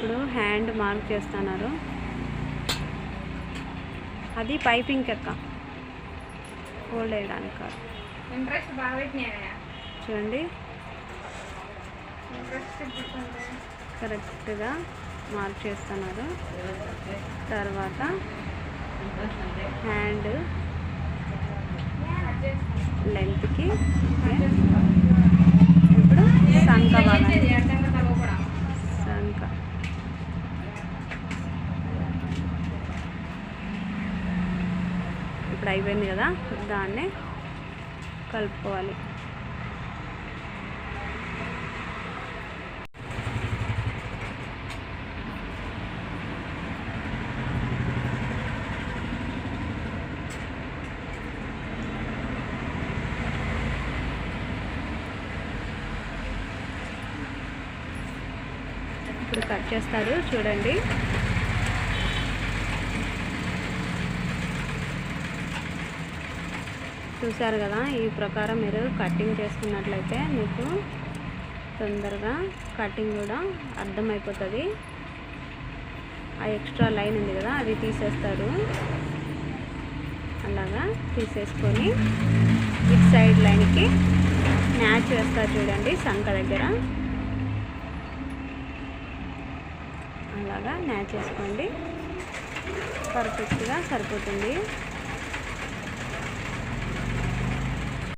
ఇప్పుడు hand mark చేస్తున్నారు. అది పైపింగ్ అక్క, ఫోల్డ్ వేయడానికి కాదు. చూడండి కరెక్ట్గా మార్క్ చేస్తున్నారు. తర్వాత హ్యాండ్ లెంత్కి ఇప్పుడు సంఖ భాగాన్ని సంఖ ఇప్పుడు అయిపోయింది కదా, దాన్నే కలుపుకోవాలి. ఇప్పుడు కట్ చేస్తారు చూడండి. చూసారు కదా, ఈ ప్రకారం మీరు కటింగ్ చేసుకున్నట్లయితే మీకు తొందరగా కటింగ్ కూడా అర్థమైపోతుంది. ఆ ఎక్స్ట్రా లైన్ ఉంది కదా, అది తీసేస్తారు. అలాగా తీసేసుకొని ఇటు సైడ్ లైన్కి మ్యాచ్ వేస్తారు చూడండి, సంఖ దగ్గర అలాగా మ్యాచ్ చేసుకోండి, పర్ఫెక్ట్గా సరిపోతుంది.